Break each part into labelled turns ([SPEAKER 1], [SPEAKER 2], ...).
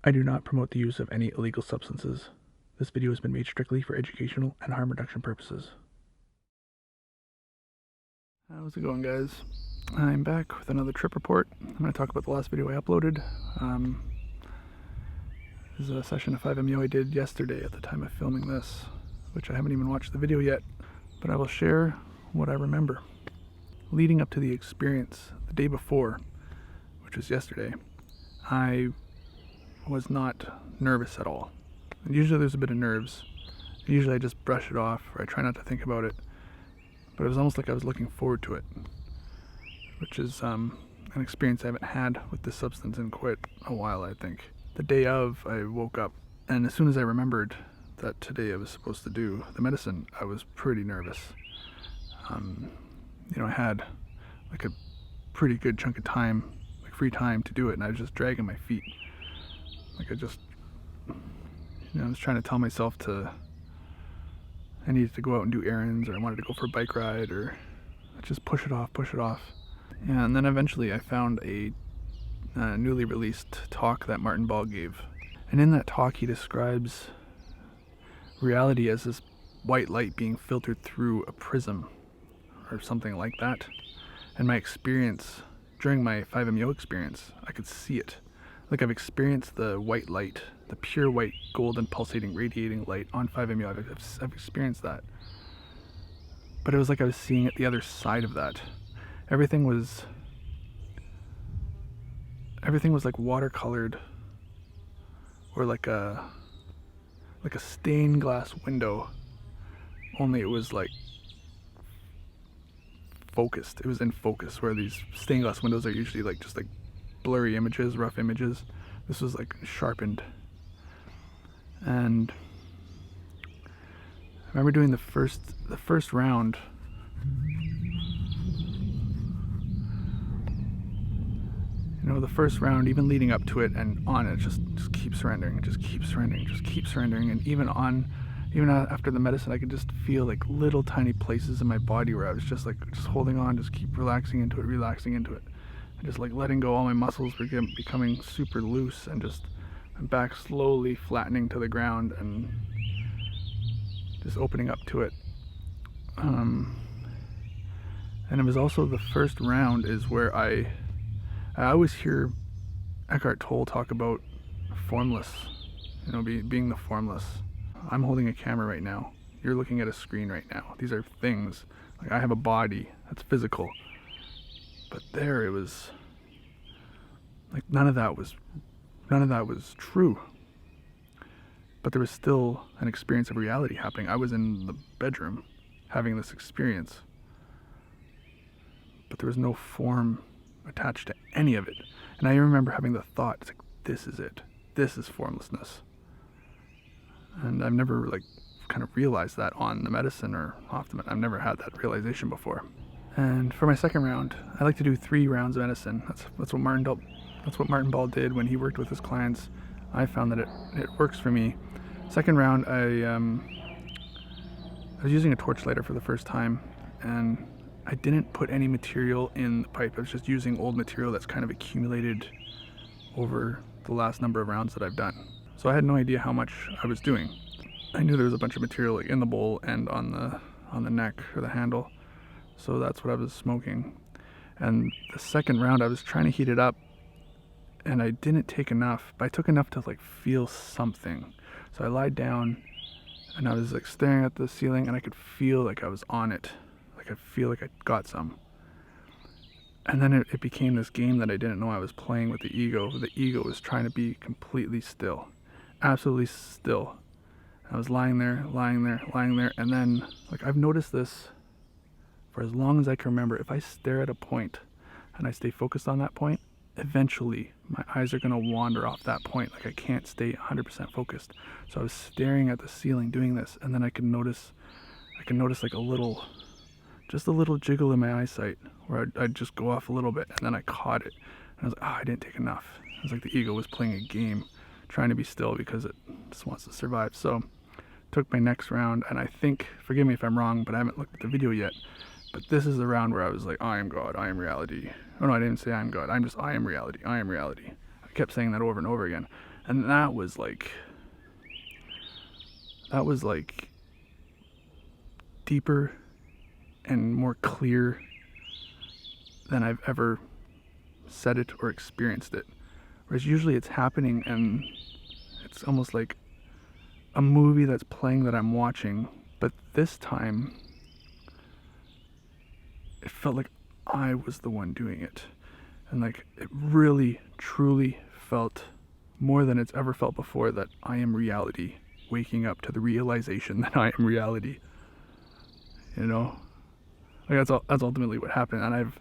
[SPEAKER 1] I do not promote the use of any illegal substances. This video has been made strictly for educational and harm reduction purposes. How's it going, guys? I'm back with another trip report. I'm going to talk about the last video I uploaded. This is a session of 5-MeO I did yesterday at the time of filming this, which I haven't even watched the video yet, but I will share what I remember. Leading up to the experience the day before, which was yesterday, I was not nervous at all. And usually there's a bit of nerves. Usually I just brush it off, or I try not to think about it. But it was almost like I was looking forward to it, which is an experience I haven't had with this substance in quite a while, I think. The day of, I woke up, and as soon as I remembered that today I was supposed to do the medicine, I was pretty nervous. I had like a pretty good chunk of time, like free time to do it, and I was just dragging my feet. Like I was trying to tell myself I needed to go out and do errands, or I wanted to go for a bike ride, or just push it off. Yeah, and then eventually I found a newly released talk that Nondual gave. And in that talk he describes reality as this white light being filtered through a prism, or something like that. And my experience, during my 5-MeO experience, I could see it. Like I've experienced the white light, the pure white, golden, pulsating, radiating light on 5-MeO. I've experienced that. But it was like I was seeing it the other side of that. Everything was like watercolored, or like a stained glass window, only it was like focused. It was in focus, where these stained glass windows are usually like just like blurry images, rough images. This was like sharpened. And I remember doing the first round. The first round, even leading up to it and on it, just keep surrendering, just keep surrendering. And even after the medicine, I could just feel like little tiny places in my body where I was just holding on, just keep relaxing into it, and just like letting go. All my muscles were becoming super loose, and just my back slowly flattening to the ground and just opening up to it. And it was also the first round is where I always hear Eckhart Tolle talk about formless, being the formless. I'm holding a camera right now. You're looking at a screen right now. These are things. Like I have a body that's physical. But there it was like none of that was true. But there was still an experience of reality happening. I was in the bedroom having this experience. But there was no form attached to any of it. And I remember having the thought, it's like, this is it. This is formlessness. And I've never kind of realized that on the medicine or off the medicine. I've never had that realization before. And for my second round, I like to do 3 rounds of medicine. That's what Nondual did when he worked with his clients. I found that it works for me. Second round, I was using a torch lighter for the first time, and I didn't put any material in the pipe. I was just using old material that's kind of accumulated over the last number of rounds that I've done. So I had no idea how much I was doing. I knew there was a bunch of material in the bowl and on the neck or the handle. So that's what I was smoking. And the second round, I was trying to heat it up, and I didn't take enough, but I took enough to feel something. So I lied down, and I was staring at the ceiling, and I could feel like I was on it. I feel like I got some. And then it became this game that I didn't know I was playing with the ego. The ego was trying to be completely still, absolutely still. I was lying there, and then I've noticed this for as long as I can remember. If I stare at a point and I stay focused on that point, eventually my eyes are going to wander off that point. I can't stay 100% focused. So I was staring at the ceiling doing this, and then I could notice just a little jiggle in my eyesight, where I'd just go off a little bit, and then I caught it. And I was like, I didn't take enough. It was like the ego was playing a game, trying to be still because it just wants to survive. So took my next round, and I think, forgive me if I'm wrong, but I haven't looked at the video yet, but this is the round where I was like, I am God, I am reality. Oh no, I didn't say I am God, I am reality, I am reality. I kept saying that over and over again. And that was like deeper and more clear than I've ever said it or experienced it. Whereas usually it's happening and it's almost like a movie that's playing that I'm watching, but this time it felt like I was the one doing it. And like it really, truly felt more than it's ever felt before that I am reality, waking up to the realization that I am reality. You know? Like that's ultimately what happened. And I've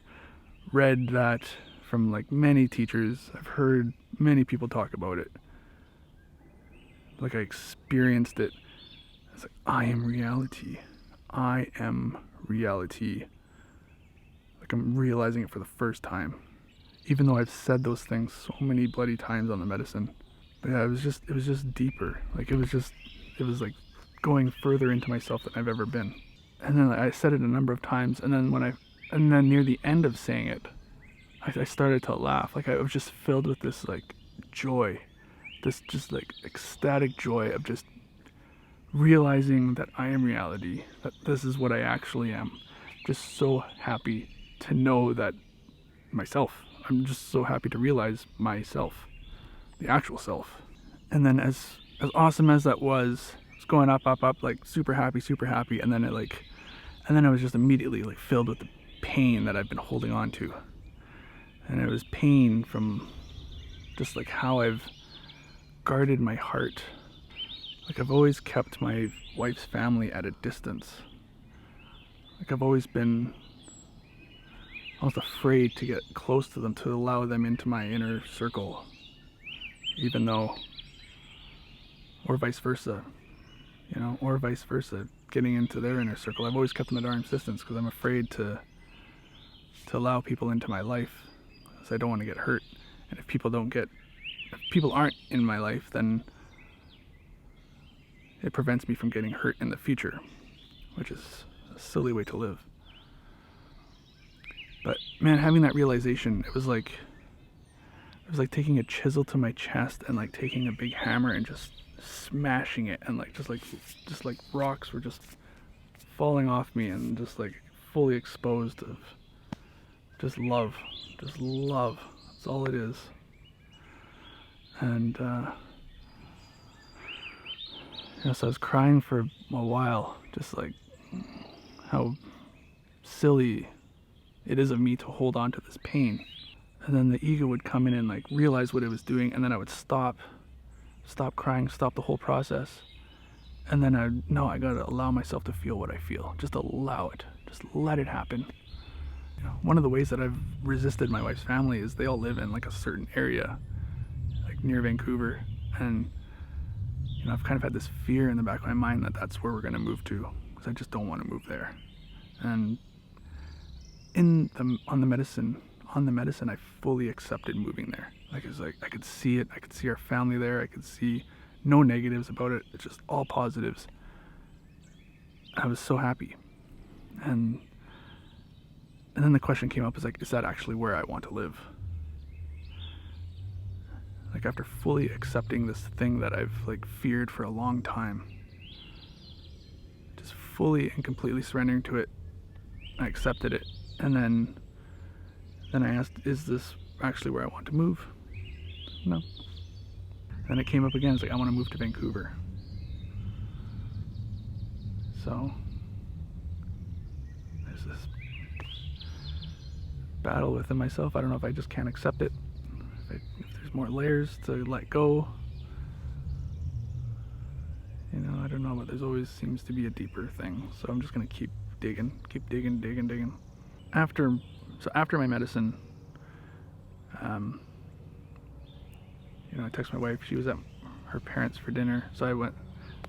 [SPEAKER 1] read that from like many teachers. I've heard many people talk about it. Like I experienced it. It's like, I am reality. I am reality. Like I'm realizing it for the first time. Even though I've said those things so many bloody times on the medicine. But yeah, it was just deeper. Like it was like going further into myself than I've ever been. And then I said it a number of times, and then near the end of saying it, I started to laugh. Like I was just filled with this like joy, this just like ecstatic joy of just realizing that I am reality, that this is what I actually am. Just so happy to know that myself. I'm just so happy to realize myself, the actual self. And then as awesome as that was, it's going up, like super happy, and then I was just immediately like filled with the pain that I've been holding on to. And it was pain from just like how I've guarded my heart. Like I've always kept my wife's family at a distance. Like I've always been almost afraid to get close to them, to allow them into my inner circle, even though, or vice versa, getting into their inner circle. I've always kept them at arm's distance because I'm afraid to allow people into my life, because I don't want to get hurt. And if people aren't in my life, then it prevents me from getting hurt in the future, which is a silly way to live. But man, having that realization, it was like taking a chisel to my chest and like taking a big hammer and just smashing it, and just like rocks were just falling off me, and just like fully exposed of just love. That's all it is. And so I was crying for a while, just like how silly it is of me to hold on to this pain. And then the ego would come in and like realize what it was doing, and then I would stop crying, stop the whole process. And then I gotta allow myself to feel what I feel. Just allow it. Just let it happen. One of the ways that I've resisted my wife's family is they all live in like a certain area, like near Vancouver. And I've kind of had this fear in the back of my mind that that's where we're gonna move to, because I just don't want to move there. And on the medicine, I fully accepted moving there. Like it was like I could see it. I could see our family there. I could see no negatives about it. It's just all positives. I was so happy. And then the question came up, is like, is that actually where I want to live? Like after fully accepting this thing that I've like feared for a long time, just fully and completely surrendering to it, I accepted it. And then I asked, is this actually where I want to move? No. Then it came up again. It's like, I want to move to Vancouver. So there's this battle within myself. I don't know if I just can't accept it, if there's more layers to let go. I don't know, but there's always seems to be a deeper thing. So I'm just gonna keep digging. After my medicine, I text my wife. She was at her parents for dinner, so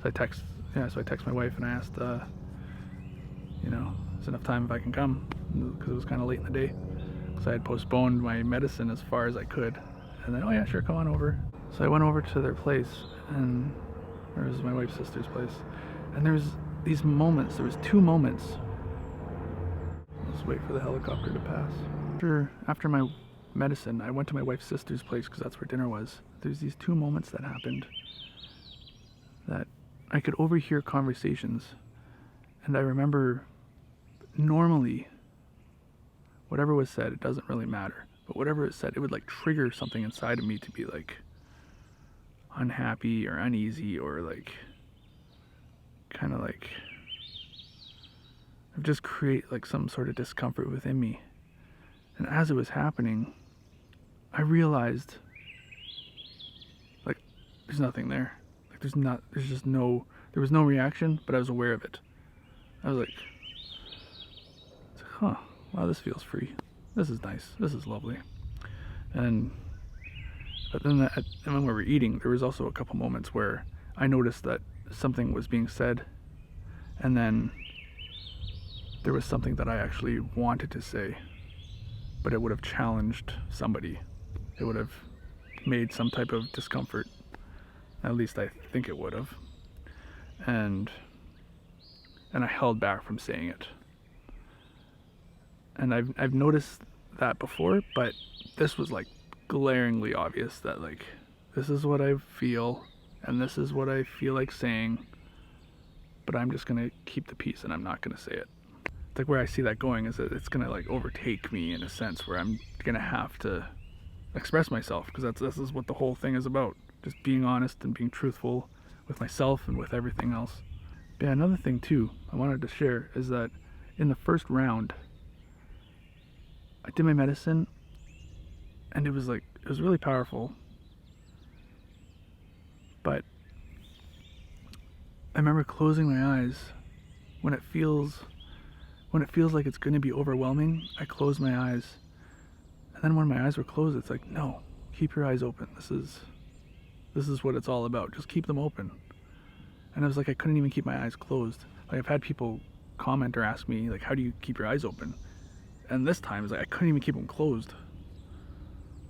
[SPEAKER 1] I text my wife and I asked, is enough time if I can come, because it was kind of late in the day, because I had postponed my medicine as far as I could. And then, oh yeah, sure, come on over. So I went over to their place, and it was my wife's sister's place, and there was these moments. There was two moments. Let's wait for the helicopter to pass. After my medicine, I went to my wife's sister's place because that's where dinner was. There's these 2 moments that happened that I could overhear conversations, and I remember normally whatever was said, it doesn't really matter, but whatever it said, it would like trigger something inside of me to be like unhappy or uneasy, or like kind of like just create like some sort of discomfort within me. And as it was happening, I realized like there's nothing there. Like there was no reaction, but I was aware of it. I was like, huh, wow, this feels free. This is nice. This is lovely. But then when we were eating, there was also a couple moments where I noticed that something was being said, and then there was something that I actually wanted to say, but it would have challenged somebody. It would have made some type of discomfort. At least I think it would have. And I held back from saying it. And I've noticed that before, but this was like glaringly obvious that like this is what I feel and this is what I feel like saying, but I'm just gonna keep the peace and I'm not gonna say it. It's like where I see that going is that it's gonna like overtake me in a sense where I'm gonna have to express myself, because this is what the whole thing is about, just being honest and being truthful with myself and with everything else. But yeah, another thing too I wanted to share is that in the first round I did my medicine, and it was really powerful, but I remember closing my eyes when it feels like it's going to be overwhelming. I close my eyes, and then when my eyes were closed, it's like, no, keep your eyes open. This is what it's all about. Just keep them open. And I was like, I couldn't even keep my eyes closed. Like, I've had people comment or ask me like, how do you keep your eyes open? And this time it's like I couldn't even keep them closed.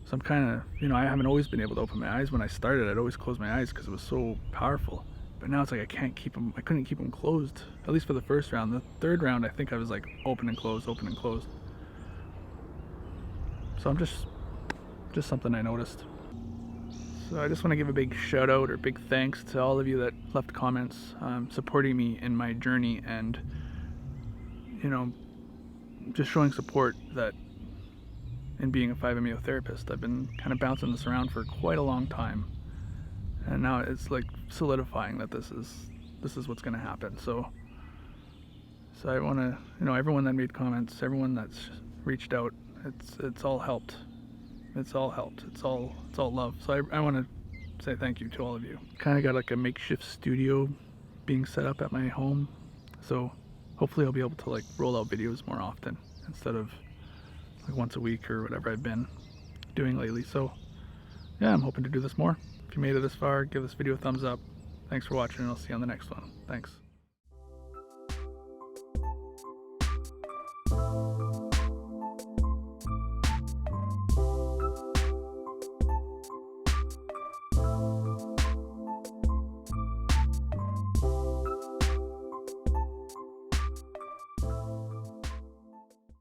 [SPEAKER 1] So I'm kind of, I haven't always been able to open my eyes. When I started, I'd always close my eyes because it was so powerful. But now it's like I couldn't keep them closed, at least for the first round. The third round, I think I was like open and closed, open and closed. So I'm just something I noticed. So I just want to give a big shout out or big thanks to all of you that left comments, supporting me in my journey, and just showing support that in being a 5-MeO therapist. I've been kind of bouncing this around for quite a long time, and now it's like solidifying that this is what's going to happen. So I want to, everyone that made comments, everyone that's reached out, it's all helped. It's all helped. It's all love. So I want to say thank you to all of you. Kind of got like a makeshift studio being set up at my home, so hopefully I'll be able to like roll out videos more often instead of like once a week or whatever I've been doing lately. So yeah, I'm hoping to do this more. If you made it this far, give this video a thumbs up. Thanks for watching, and I'll see you on the next one. Thanks.